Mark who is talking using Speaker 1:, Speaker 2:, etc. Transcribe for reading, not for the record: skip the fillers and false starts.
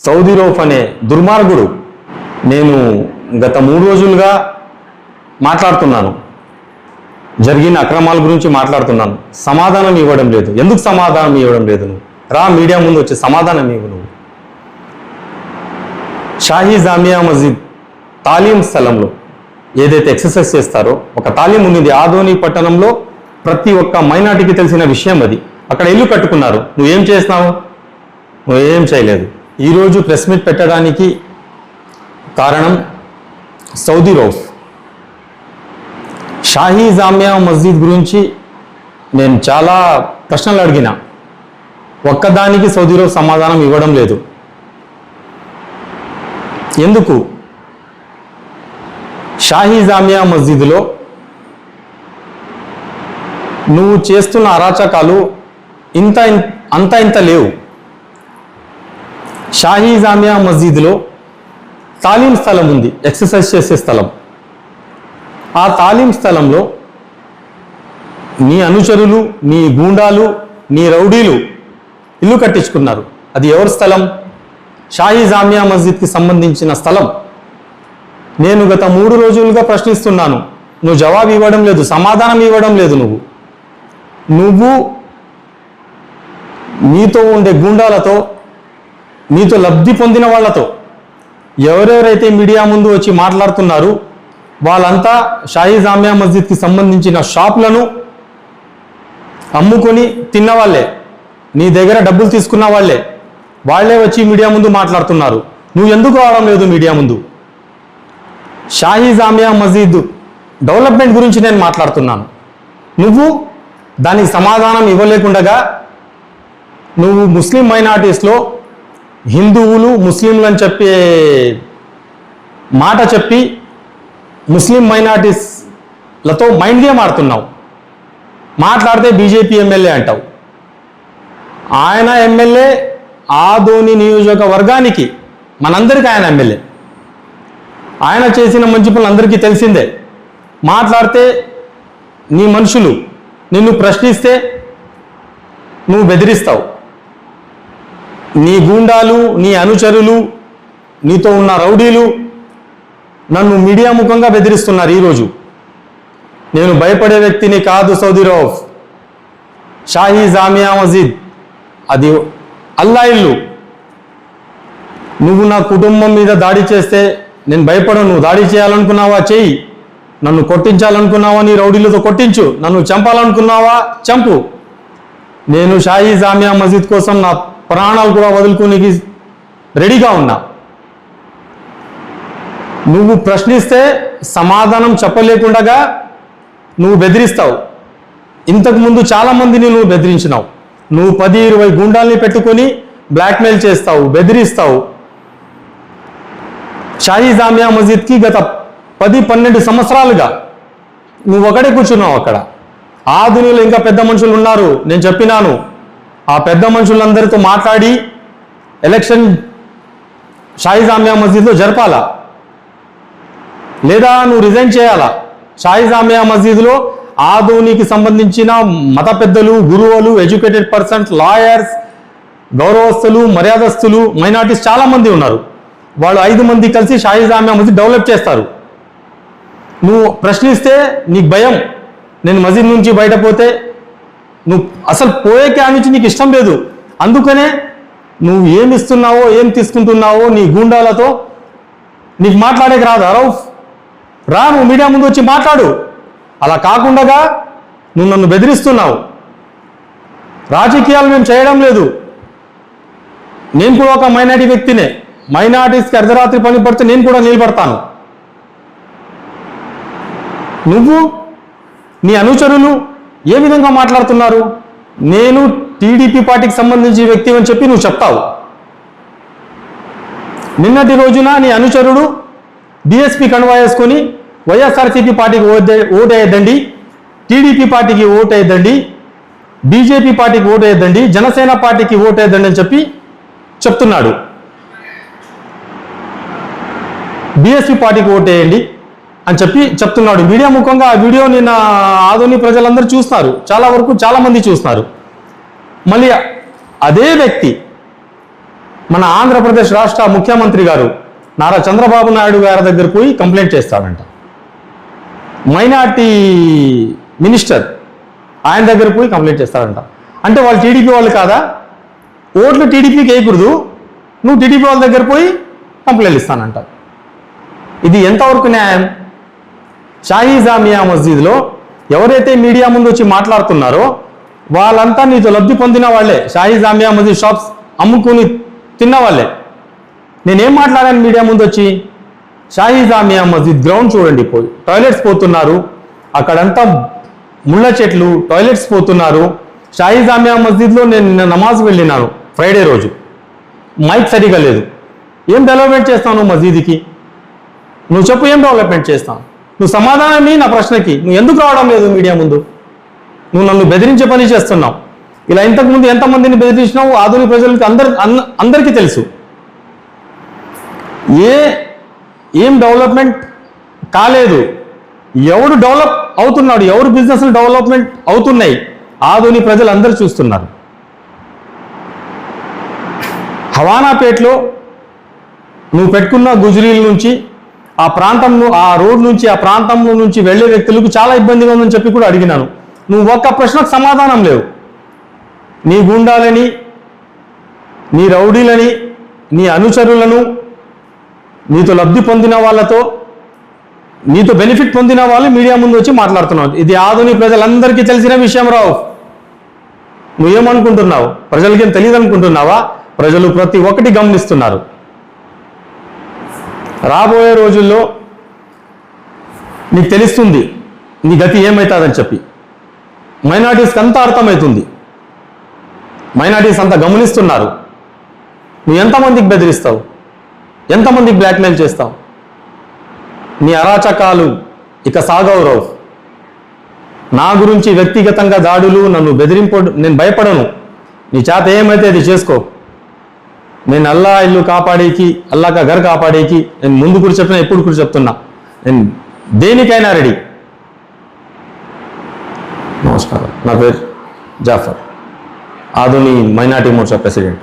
Speaker 1: Saudi Rauf అనే దుర్మార్గుడు నేను గత 3 రోజులుగా మాట్లాడుతున్నాను. జరిగిన అక్రమాల గురించి మాట్లాడుతున్నాను. సమాధానం ఇవ్వడం లేదు. ఎందుకు సమాధానం ఇవ్వడం లేదు? నువ్వు రా మీడియా ముందు వచ్చి సమాధానం ఇవ్వు. నువ్వు షాహీ జామియా మస్జిద్ తాలీం స్థలంలో ఏదైతే ఎక్సర్సైజ్ చేస్తారో ఒక తాలీం ఉంది ఆదోని పట్టణంలో. ప్రతి ఒక్క మైనార్టీకి తెలిసిన విషయం అది. అక్కడ ఇల్లు కట్టుకున్నారు. నువ్వేం చేసినావు? నువ్వేం చేయలేదు. ఈరోజు ప్రెస్ మీట్ పెట్టడానికి కారణం సౌదీ రౌఫ్. షాహీ జామియా మస్జిద్ గురించి నేను చాలా ప్రశ్నలు అడిగిన. ఒక్కదానికి సౌదీ రౌఫ్ సమాధానం ఇవ్వడం లేదు. ఎందుకు? షాహీ జామియా మస్జిద్లో నువ్వు చేస్తున్న అరాచకాలు ఇంత లేవు. షాహీ జామియా మస్జిద్లో తాలీం స్థలం ఉంది, ఎక్సర్సైజ్ చేసే స్థలం. ఆ తాలీం స్థలంలో నీ అనుచరులు, నీ గూండాలు, నీ రౌడీలు ఇల్లు కట్టించుకున్నారు. అది ఎవరి స్థలం? షాహీ జామియా మస్జిద్కి సంబంధించిన స్థలం. నేను గత 3 రోజులుగా ప్రశ్నిస్తున్నాను. నువ్వు జవాబు ఇవ్వడం లేదు, సమాధానం ఇవ్వడం లేదు. నువ్వు నీతో ఉండే గూండాలతో, నీతో లబ్ధి పొందిన వాళ్ళతో ఎవరెవరైతే మీడియా ముందు వచ్చి మాట్లాడుతున్నారు వాళ్ళంతా షాహీ జామియా మస్జిద్కి సంబంధించిన షాపులను అమ్ముకొని తిన్నవాళ్లే, నీ దగ్గర డబ్బులు తీసుకున్న వాళ్ళే వచ్చి మీడియా ముందు మాట్లాడుతున్నారు. నువ్వు ఎందుకు రావడం లేదు మీడియా ముందు? షాహీ జామియా మస్జిద్ డెవలప్మెంట్ గురించి నేను మాట్లాడుతున్నాను. నువ్వు దానికి సమాధానం ఇవ్వలేకుండగా నువ్వు ముస్లిం మైనారిటీస్లో హిందువులు ముస్లింలు అని చెప్పే మాట చెప్పి ముస్లిం మైనారిటీస్లతో మైండ్ గేమ్ ఆడుతున్నావు. మాట్లాడితే బీజేపీ ఎమ్మెల్యే అంటావు. ఆయన ఎమ్మెల్యే ఆదోని నియోజకవర్గానికి, మనందరికీ ఆయన ఎమ్మెల్యే. ఆయన చేసిన మంచి పనులు అందరికీ తెలిసిందే. మాట్లాడితే నీ మనుషులు నిన్ను ప్రశ్నిస్తే నువ్వు బెదిరిస్తావు. నీ గూండాలు, నీ అనుచరులు, నీతో ఉన్న రౌడీలు నన్ను మీడియా ముఖంగా బెదిరిస్తున్నారు. ఈరోజు నేను భయపడే వ్యక్తిని కాదు. సౌదీ రౌఫ్, షాహీ జామియా మస్జిద్ అది అల్లా ఇల్లు. నువ్వు నా కుటుంబం మీద దాడి చేస్తే నేను భయపడను. నువ్వు దాడి చేయాలనుకున్నావా చెయ్యి. నన్ను కొట్టించాలనుకున్నావా నీ రౌడీలతో కొట్టించు. నన్ను చంపాలనుకున్నావా చంపు. నేను షాహీ జామియా మస్జిద్ కోసం నా ప్రాణాలు కూడా వదులుకోనికి రెడీగా ఉన్నా. నువ్వు ప్రశ్నిస్తే సమాధానం చెప్పలేకుండగా నువ్వు బెదిరిస్తావు. ఇంతకుముందు చాలామందిని నువ్వు బెదిరించినావు. నువ్వు 10-20 గుండాల్ని పెట్టుకొని బ్లాక్మెయిల్ చేస్తావు, బెదిరిస్తావు. షాహీ జామియా మస్జిద్కి గత 10-12 సంవత్సరాలుగా నువ్వు ఒకడే కూర్చున్నావు అక్కడ. ఆధునిలో ఇంకా పెద్ద మనుషులు ఉన్నారు. నేను చెప్పినాను, ఆ పెద్ద మనుషులందరితో మాట్లాడి ఎలక్షన్ షాహీ జామియా మస్జిద్లో జరపాలా, లేదా నువ్వు రిజైన్ చేయాలా. షాహీ జామియా మస్జిద్లో ఆధునికి సంబంధించిన మత పెద్దలు, గురువులు, ఎడ్యుకేటెడ్ పర్సన్స్, లాయర్స్, గౌరవస్తులు, మర్యాదస్తులు, మైనారిటీస్ చాలామంది ఉన్నారు. వాళ్ళు 5 మంది కలిసి షాహీ జామియా మస్జిద్ డెవలప్ చేస్తారు. నువ్వు ప్రశ్నిస్తే నీకు భయం. నేను మస్జిద్ నుంచి బయటపోతే నువ్వు అసలు పోయేకే నుంచి నీకు ఇష్టం లేదు. అందుకనే నువ్వు ఏమి ఇస్తున్నావో, ఏం తీసుకుంటున్నావో నీ గూండాలతో నీకు మాట్లాడేకి రాదు. రౌఫ్ రా, నువ్వు మీడియా ముందు వచ్చి మాట్లాడు. అలా కాకుండా నువ్వు నన్ను బెదిరిస్తున్నావు. రాజకీయాలు మేము చేయడం లేదు. నేను కూడా ఒక మైనారిటీ వ్యక్తినే. మైనారిటీస్కి అర్ధరాత్రి పని పడితే నేను కూడా నిలబడతాను. నువ్వు, నీ అనుచరులు ఏ విధంగా మాట్లాడుతున్నారు? నేను టీడీపీ పార్టీకి సంబంధించిన వ్యక్తి అని చెప్పి నువ్వు చెప్తావు. నిన్నటి రోజున నీ అనుచరుడు బీఎస్పీ కండువా వేసుకొని వైఎస్ఆర్సీపీ పార్టీకి ఓటేయద్దండి, టీడీపీ పార్టీకి ఓటేయద్దండి, బీజేపీ పార్టీకి ఓటేయద్దండి, జనసేన పార్టీకి ఓటేయద్దండి అని చెప్పి చెప్తున్నాడు. బీఎస్పీ పార్టీకి ఓటేయండి అని చెప్పి చెప్తున్నాడు మీడియా ముఖంగా. ఆ వీడియో నిన్న ఆధునిక ప్రజలందరూ చూస్తున్నారు. చాలా మంది చూస్తున్నారు. మళ్ళీ అదే వ్యక్తి మన ఆంధ్రప్రదేశ్ రాష్ట్ర ముఖ్యమంత్రి గారు నారా చంద్రబాబు నాయుడు గారి దగ్గర పోయి కంప్లైంట్ చేస్తాడంట. మైనార్టీ మినిస్టర్ ఆయన దగ్గర పోయి కంప్లైంట్ చేస్తాడంట. అంటే వాళ్ళు టీడీపీ వాళ్ళు కాదా? ఓట్లు టీడీపీకి వేయకూడదు, నువ్వు టీడీపీ వాళ్ళ దగ్గర పోయి కంప్లైంట్ ఇస్తానంట. ఇది ఎంతవరకు న్యాయం? షాహీ జామియా మస్జిద్లో ఎవరైతే మీడియా ముందు వచ్చి మాట్లాడుతున్నారో వాళ్ళంతా నీతో లబ్ధి పొందిన వాళ్ళే. షాహీ జామియా మస్జిద్ షాప్స్ అమ్ముకుని తిన్న వాళ్ళే. నేనేం మాట్లాడాను మీడియా ముందు వచ్చి? షాహీ జామియా మస్జిద్ గ్రౌండ్ చూడండి, పోయి టాయిలెట్స్ పోతున్నారు, అక్కడంతా ముళ్ళ చెట్లు, టాయిలెట్స్ పోతున్నారు. షాహీ జామియా మస్జిద్లో నేను నిన్న నమాజ్ వెళ్ళినాను, ఫ్రైడే రోజు. మైక్ సరిగా లేదు. ఏం డెవలప్మెంట్ చేస్తావు నువ్వు మస్జిద్కి? నువ్వు చెప్పు, ఏం డెవలప్మెంట్ చేస్తావు? నువ్వు సమాధానం నా ప్రశ్నకి. నువ్వు ఎందుకు రావడం లేదు మీడియా ముందు? నువ్వు నన్ను బెదిరించే పని చేస్తున్నావు. ఇలా ఇంతకుముందు ఎంతమందిని బెదిరించినావు ఆధునిక ప్రజలకి అందరికీ తెలుసు. ఏం డెవలప్మెంట్ కాలేదు. ఎవడు డెవలప్ అవుతున్నాడు, ఎవరు బిజినెస్లు డెవలప్మెంట్ అవుతున్నాయి ఆధునిక ప్రజలు అందరూ చూస్తున్నారు. హవానాపేటలో నువ్వు పెట్టుకున్న గుజరీల నుంచి ఆ ప్రాంతంలో, ఆ రోడ్ నుంచి, ఆ ప్రాంతంలో నుంచి వెళ్ళే వ్యక్తులకు చాలా ఇబ్బందిగా ఉందని చెప్పి కూడా అడిగినాను. నువ్వు ఒక్క ప్రశ్నకు సమాధానం లేవు. నీ గుండాలని, నీ రౌడీలని, నీ అనుచరులను, నీతో లబ్ధి పొందిన వాళ్ళతో, నీతో బెనిఫిట్ పొందిన వాళ్ళు మీడియా ముందు వచ్చి మాట్లాడుతున్నావు. ఇది ఆధునిక ప్రజలందరికీ తెలిసిన విషయం. రావు, నువ్వేమనుకుంటున్నావు? ప్రజలకేం తెలియదు అనుకుంటున్నావా? ప్రజలు ప్రతి ఒక్కటి గమనిస్తున్నారు. రాబోయే రోజుల్లో నీకు తెలుస్తుంది నీ గతి ఏమవుతుందని చెప్పి. మైనారిటీస్కి అంతా అర్థమవుతుంది. మైనారిటీస్ అంతా గమనిస్తున్నారు. నువ్వు ఎంతమందికి బెదిరిస్తావు, ఎంతమందికి బ్లాక్మెయిల్ చేస్తావు? నీ అరాచకాలు ఇక సాగవు రావు. నా గురించి వ్యక్తిగతంగా దాడులు, నన్ను నేను భయపడను. నీ చేత ఏమైతే అది చేసుకో. నేను అల్లా ఇల్లు కాపాడేకి, అల్లా కా ఘర్ కాపాడేకి నేను ముందు కూడా చెప్పినా, ఎప్పుడు కూడా చెప్తున్నా, నేను దేనికైనా రెడీ. నమస్కారం, నా పేరు జాఫర్, ఆధునిక మైనార్టీ మోర్చా ప్రెసిడెంట్.